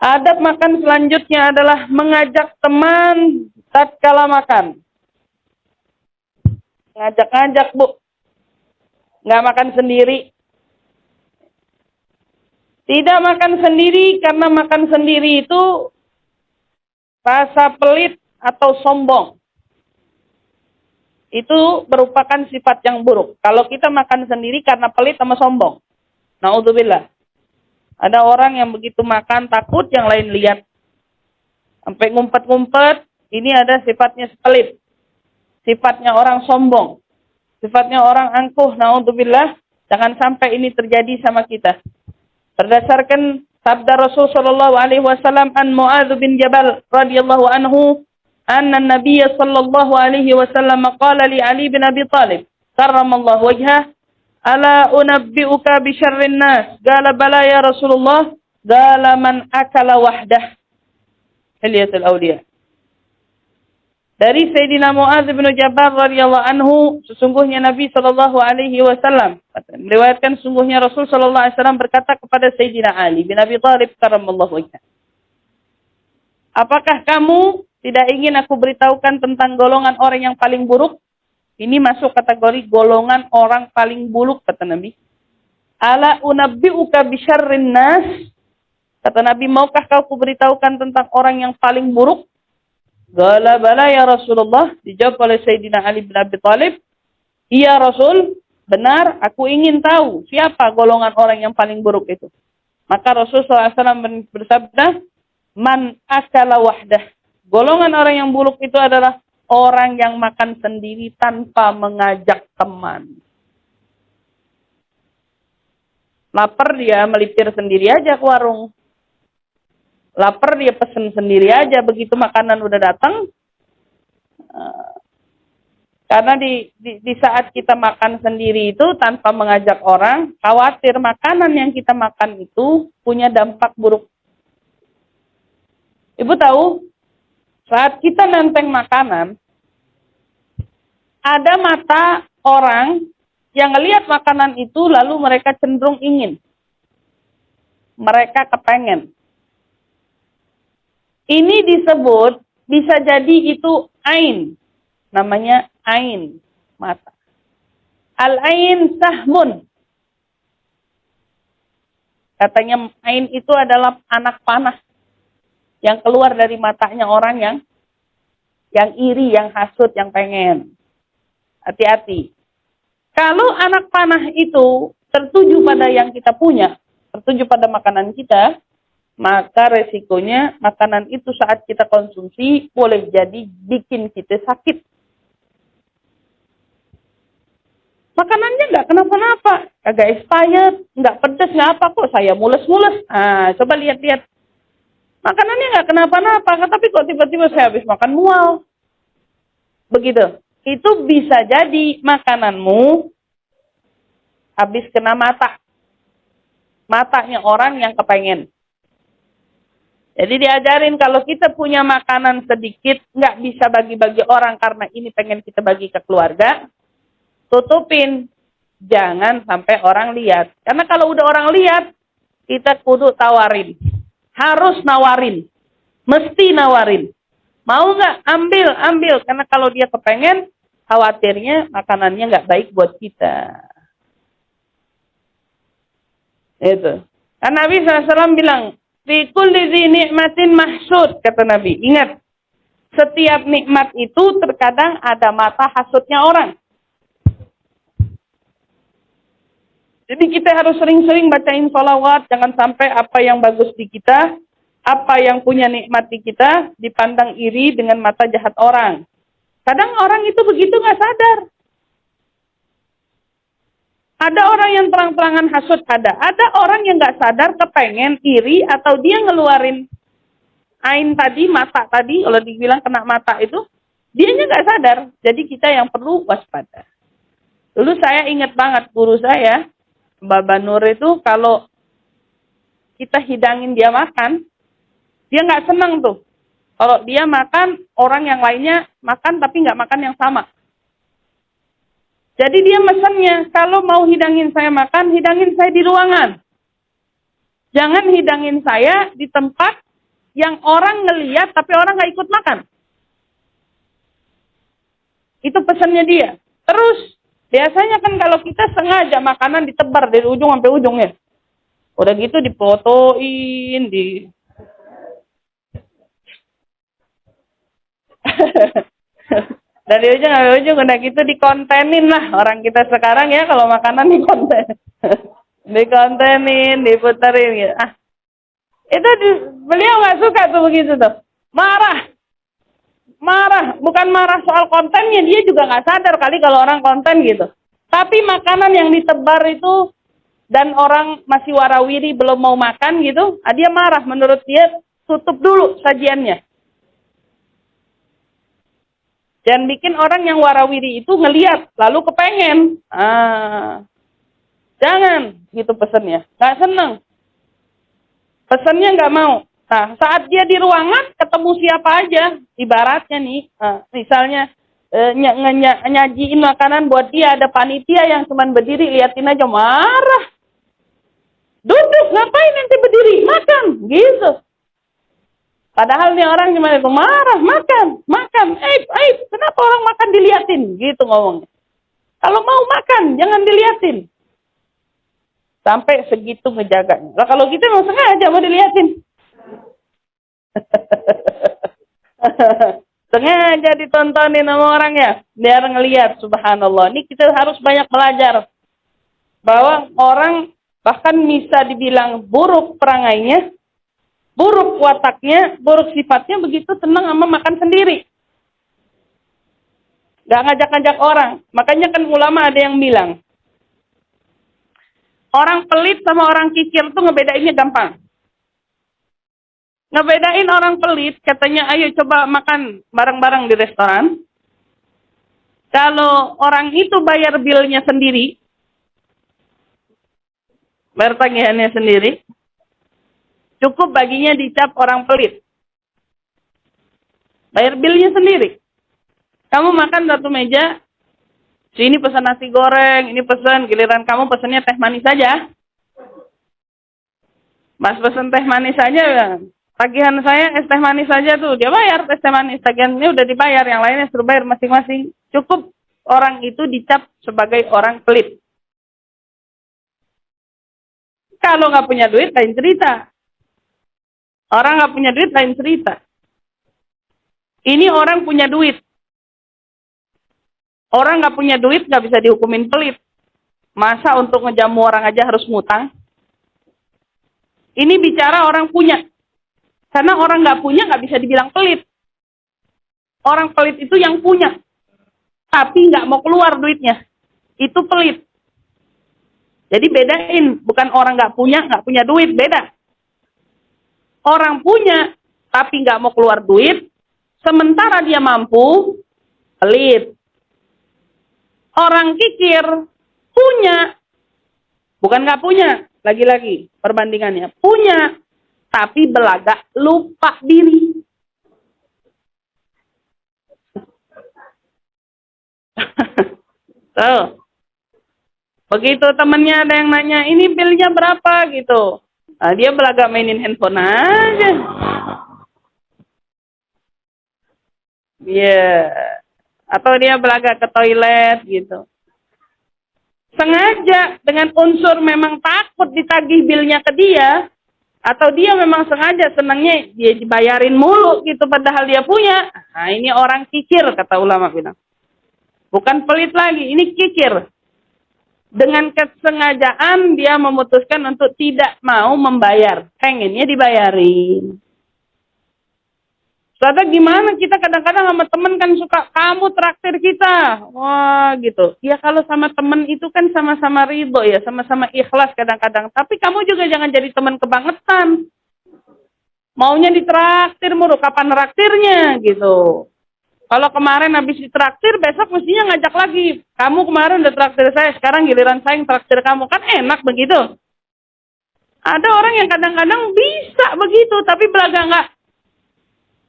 Adab makan selanjutnya adalah mengajak teman tatkala makan. Ngajak-ngajak, Bu. Nggak makan sendiri. Tidak makan sendiri, karena makan sendiri itu rasa pelit atau sombong. Itu merupakan sifat yang buruk. Kalau kita makan sendiri karena pelit sama sombong. Na'udzubillah. Ada orang yang begitu makan takut yang lain lihat. Sampai ngumpet-ngumpet, ini ada sifatnya pelit. Sifatnya orang sombong. Sifatnya orang angkuh. Na'udzubillah. Jangan sampai ini terjadi sama kita. Berdasarkan sabda Rasul sallallahu alaihi wasallam an Mu'adz bin Jabal radhiyallahu anhu, anna an-nabiy sallallahu alaihi wasallam qala li Ali bin Abi Thalib karramallahu wajhah, ala unabbi'uka bi syarrin nas? Qala bala ya Rasulullah, qala man akala wahdah. Hilyatul Awliya. Dari Sayyidina Mu'adz bin Jabal radhiyallahu anhu, sesungguhnya Nabi sallallahu alaihi wasallam meriwayatkan, sesungguhnya Rasul sallallahu alaihi wasallam berkata kepada Sayyidina Ali bin Abi Thalib karramallahu wajhah, apakah kamu tidak ingin aku beritahukan tentang golongan orang yang paling buruk? Ini masuk kategori golongan orang paling buruk, kata Nabi. Ala unabbi'uka bi syarrin nas? Kata Nabi, maukah kau beritahukan tentang orang yang paling buruk? Qala bala ya Rasulullah. Dijawab oleh Sayyidina Ali bin Abi Thalib, iya Rasul, benar, aku ingin tahu siapa golongan orang yang paling buruk itu. Maka Rasul SAW bersabda, man akala wahdah. Golongan orang yang buruk itu adalah orang yang makan sendiri tanpa mengajak teman. Lapar dia melipir sendiri aja ke warung. Lapar dia pesen sendiri aja, begitu makanan udah datang. Karena di saat kita makan sendiri itu tanpa mengajak orang, khawatir makanan yang kita makan itu punya dampak buruk. Ibu tahu, saat kita nenteng makanan, ada mata orang yang ngelihat makanan itu lalu mereka cenderung ingin. Mereka kepengen. Ini disebut, bisa jadi itu ain. Namanya ain, mata. Al-ain sahmun. Katanya ain itu adalah anak panah yang keluar dari matanya orang yang iri, yang hasut, yang pengen. Hati-hati. Kalau anak panah itu tertuju pada yang kita punya, tertuju pada makanan kita, maka resikonya makanan itu saat kita konsumsi boleh jadi bikin kita sakit. Makanannya nggak kenapa-napa, kagak expired, nggak pedas, nggak apa kok, saya mules-mules. Coba lihat-lihat. Makanannya nggak kenapa-napa, tapi kok tiba-tiba saya habis makan mual. Begitu. Itu bisa jadi makananmu habis kena mata. Matanya orang yang kepengen. Jadi diajarin kalau kita punya makanan sedikit, nggak bisa bagi-bagi orang karena ini pengen kita bagi ke keluarga, tutupin. Jangan sampai orang lihat. Karena kalau udah orang lihat, kita kudu tawarin. Harus nawarin. Mesti nawarin. Mau nggak? Ambil. Karena kalau dia kepengen, khawatirnya makanannya nggak baik buat kita. Itu. Karena Nabi SAW bilang, fi kulli dzi ni'matin mahsud, kata Nabi. Ingat, setiap nikmat itu terkadang ada mata hasudnya orang. Jadi kita harus sering-sering bacain sholawat, jangan sampai apa yang bagus di kita, apa yang punya nikmat di kita, dipandang iri dengan mata jahat orang. Kadang orang itu begitu nggak sadar. Ada orang yang terang-terangan hasud, ada orang yang nggak sadar kepengen iri atau dia ngeluarin ain tadi, mata tadi, kalau dibilang kena mata itu, dianya nggak sadar. Jadi kita yang perlu waspada. Dulu saya ingat banget guru saya, Mbak Nur itu kalau kita hidangin dia makan, dia nggak senang tuh. Kalau dia makan, orang yang lainnya makan tapi nggak makan yang sama. Jadi dia mesennya, kalau mau hidangin saya makan, hidangin saya di ruangan. Jangan hidangin saya di tempat yang orang ngeliat tapi orang nggak ikut makan. Itu pesannya dia. Terus biasanya kan kalau kita sengaja makanan ditebar dari ujung sampai ujung ya. Udah gitu difotoin, dari ujung sampai ujung udah gitu dikontenin lah orang kita sekarang ya kalau makanan dikonten. Dikontenin, diputerin gitu. Beliau nggak suka tuh begitu tuh. Marah, bukan marah soal kontennya, dia juga nggak sadar kali kalau orang konten gitu. Tapi makanan yang ditebar itu dan orang masih warawiri belum mau makan gitu, dia marah. Menurut dia tutup dulu sajiannya. Dan bikin orang yang warawiri itu ngeliat lalu kepengen. Jangan gitu pesennya, nggak seneng. Pesennya nggak mau. Nah, saat dia di ruangan ketemu siapa aja, ibaratnya nih, misalnya nyajiin makanan buat dia, ada panitia yang cuman berdiri liatin aja marah. Duduk, ngapain nanti berdiri? Makan, gitu. Padahal nih orang cuma itu marah, makan. Kenapa orang makan diliatin? Gitu ngomongnya. Kalau mau makan, jangan diliatin. Sampai segitu ngejaganya. Lah kalau gitu emang sengaja mau diliatin. Sengaja ditontonin sama orang ya, biar ngelihat. Subhanallah. Ini kita harus banyak belajar bahwa orang bahkan bisa dibilang buruk perangainya, buruk wataknya, buruk sifatnya, begitu senang sama makan sendiri. Gak ngajak-ngajak orang. Makanya kan ulama ada yang bilang, orang pelit sama orang kikir tuh ngebedainnya gampang. Ngebedain orang pelit, katanya ayo coba makan bareng-bareng di restoran. Kalau orang itu bayar bilnya sendiri, bayar tagihannya sendiri, cukup baginya dicap orang pelit. Bayar bilnya sendiri. Kamu makan satu meja, sini pesan nasi goreng, ini pesan, giliran kamu pesannya teh manis saja. Mas pesan teh manis saja ya. Tagihan saya es teh manis saja tuh, dia bayar es teh manis, tagihannya udah dibayar, yang lainnya suruh bayar masing-masing. Cukup orang itu dicap sebagai orang pelit. Kalau nggak punya duit lain cerita. Orang nggak punya duit lain cerita. Ini orang punya duit. Orang nggak punya duit nggak bisa dihukumin pelit. Masa untuk ngejamu orang aja harus ngutang? Ini bicara orang punya. Karena orang nggak punya nggak bisa dibilang pelit. Orang pelit itu yang punya, tapi nggak mau keluar duitnya. Itu pelit. Jadi bedain, bukan orang nggak punya duit, beda. Orang punya, tapi nggak mau keluar duit, sementara dia mampu, pelit. Orang kikir, punya, bukan nggak punya, lagi-lagi perbandingannya, punya, tapi belagak lupa diri. Tuh. Begitu temennya ada yang nanya, ini bilnya berapa gitu. Nah, dia belagak mainin handphone aja. Atau dia belagak ke toilet gitu. Sengaja dengan unsur memang takut ditagih bilnya ke dia, atau dia memang sengaja senangnya dia dibayarin mulu gitu padahal dia punya. Nah, ini orang kikir kata ulama bilang. Bukan pelit lagi, ini kikir. Dengan kesengajaan dia memutuskan untuk tidak mau membayar. Pengennya dibayarin. Saudara gimana kita kadang-kadang sama temen kan suka, kamu traktir kita. Wah gitu. Ya kalau sama temen itu kan sama-sama ridho ya, sama-sama ikhlas kadang-kadang. Tapi kamu juga jangan jadi teman kebangetan. Maunya ditraktir mulu, kapan traktirnya gitu. Kalau kemarin habis ditraktir, besok mestinya ngajak lagi. Kamu kemarin udah traktir saya, sekarang giliran saya yang traktir kamu. Kan enak begitu. Ada orang yang kadang-kadang bisa begitu, tapi belaga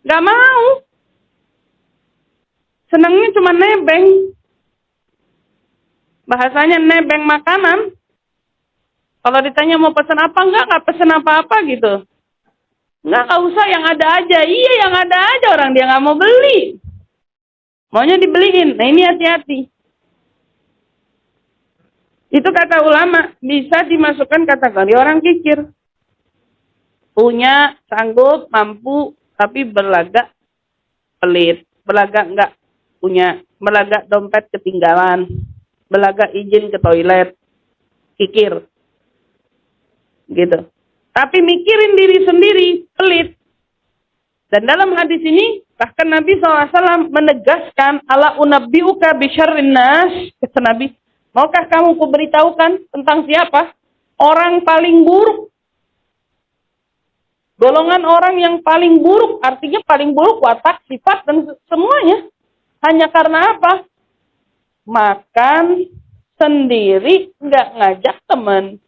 nggak mau. Senangnya cuma nebeng. Bahasanya nebeng makanan. Kalau ditanya mau pesan apa, nggak pesen apa-apa gitu. Nggak usah, yang ada aja. Iya, yang ada aja, orang dia nggak mau beli. Maunya dibeliin. Nah, ini hati-hati. Itu kata ulama, bisa dimasukkan kategori orang kikir. Punya, sanggup, mampu, tapi berlagak pelit. Berlagak nggak punya. Berlagak dompet ketinggalan. Berlagak izin ke toilet. Kikir. Gitu. Tapi mikirin diri sendiri, pelit. Dan dalam hadis ini, bahkan Nabi SAW menegaskan, ala unabbi'uka bisyarrin nas, kata Nabi, maukah kamu kuberitahukan tentang siapa? Orang paling buruk. Golongan orang yang paling buruk, artinya paling buruk watak, sifat, dan semuanya. Hanya karena apa? Makan sendiri, nggak ngajak teman.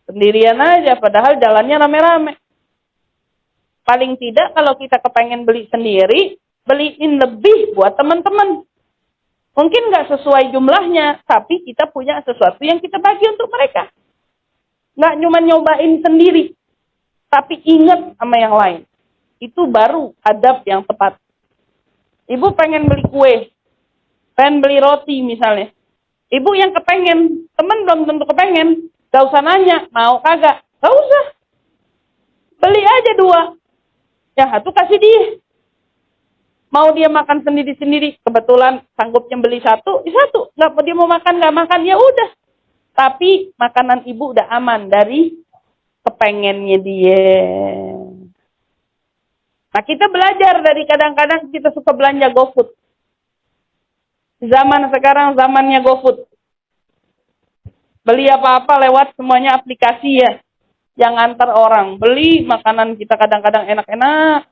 Sendirian aja, padahal jalannya rame-rame. Paling tidak kalau kita kepengen beli sendiri, beliin lebih buat teman-teman. Mungkin nggak sesuai jumlahnya, tapi kita punya sesuatu yang kita bagi untuk mereka. Nggak cuma nyobain sendiri, tapi ingat sama yang lain. Itu baru adab yang tepat. Ibu pengen beli kue, pengen beli roti misalnya. Ibu yang kepengen, teman belum tentu kepengen. Gak usah nanya, mau kagak? Gak usah. Beli aja 2. Ya, satu kasih dia. Mau dia makan sendiri-sendiri, kebetulan sanggupnya beli 1, ya 1. Nggak, dia mau makan, nggak makan, ya udah. Tapi makanan ibu udah aman dari kepengennya dia. Nah, kita belajar dari kadang-kadang kita suka belanja GoFood. Zaman sekarang zamannya GoFood. Beli apa-apa lewat semuanya aplikasi ya. Yang antar orang. Beli makanan kita kadang-kadang enak-enak.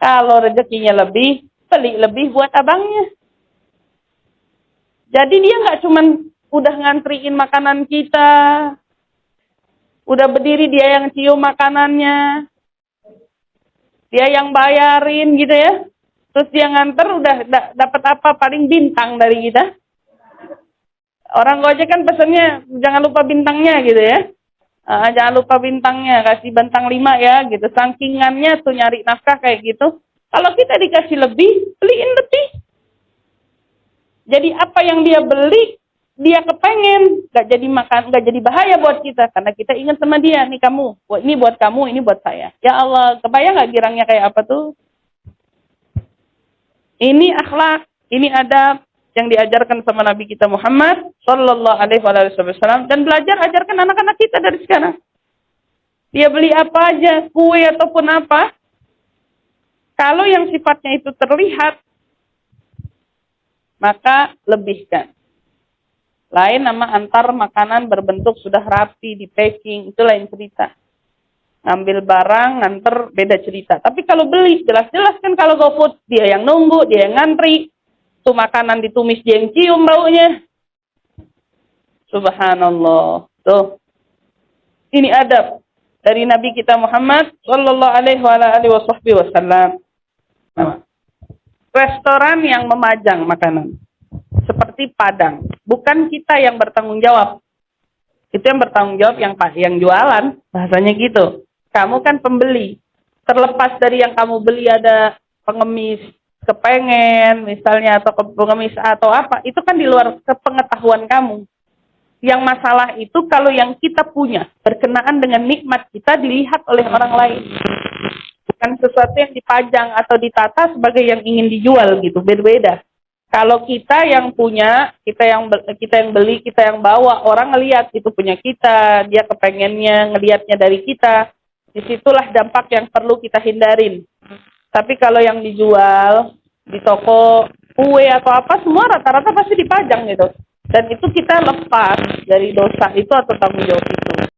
Kalau rezekinya lebih, beli lebih buat abangnya. Jadi dia nggak cuman udah ngantriin makanan kita. Udah berdiri dia yang cium makanannya. Dia yang bayarin gitu ya. Terus dia nganter udah dapat apa? Paling bintang dari kita. Orang Gojek kan pesennya jangan lupa bintangnya gitu ya. Jangan lupa bintangnya, kasih bintang 5 ya gitu. Sangkingannya tuh nyari nafkah kayak gitu. Kalau kita dikasih lebih, beliin lebih. Jadi apa yang dia beli, dia kepengen. Gak jadi bahaya buat kita. Karena kita ingat sama dia, nih kamu. Ini buat kamu, ini buat saya. Ya Allah, kebayang gak girangnya kayak apa tuh? Ini akhlak, ini adab yang diajarkan sama Nabi kita Muhammad Sallallahu Alaihi Wasallam, dan belajar ajarkan anak-anak kita dari sekarang. Dia beli apa aja, kue ataupun apa, kalau yang sifatnya itu terlihat, maka lebihkan. Lain nama antar makanan berbentuk sudah rapi, di packing, itu lain cerita. Ngambil barang, nganter, beda cerita. Tapi kalau beli, jelas-jelas kan kalau GoFood, dia yang nunggu, dia yang ngantri. Tuh makanan ditumis dia yang cium baunya. Subhanallah. Tuh. Ini adab dari Nabi kita Muhammad Sallallahu Alaihi Wasallam. Restoran yang memajang makanan. Seperti Padang. Bukan kita yang bertanggung jawab. Itu yang bertanggung jawab yang jualan. Bahasanya gitu. Kamu kan pembeli. Terlepas dari yang kamu beli ada pengemis, kepengen misalnya, atau pengemis atau apa, itu kan di luar kepengetahuan kamu. Yang masalah itu kalau yang kita punya berkenaan dengan nikmat kita dilihat oleh orang lain, bukan sesuatu yang dipajang atau ditata sebagai yang ingin dijual gitu. Beda-beda. Kalau kita yang punya, kita yang beli, kita yang bawa, orang ngelihat itu punya kita, dia kepengennya ngelihatnya dari kita. Disitulah dampak yang perlu kita hindarin. Tapi kalau yang dijual di toko kue atau apa, semua rata-rata pasti dipajang gitu. Dan itu kita lepas dari dosa itu atau tanggung jawab itu.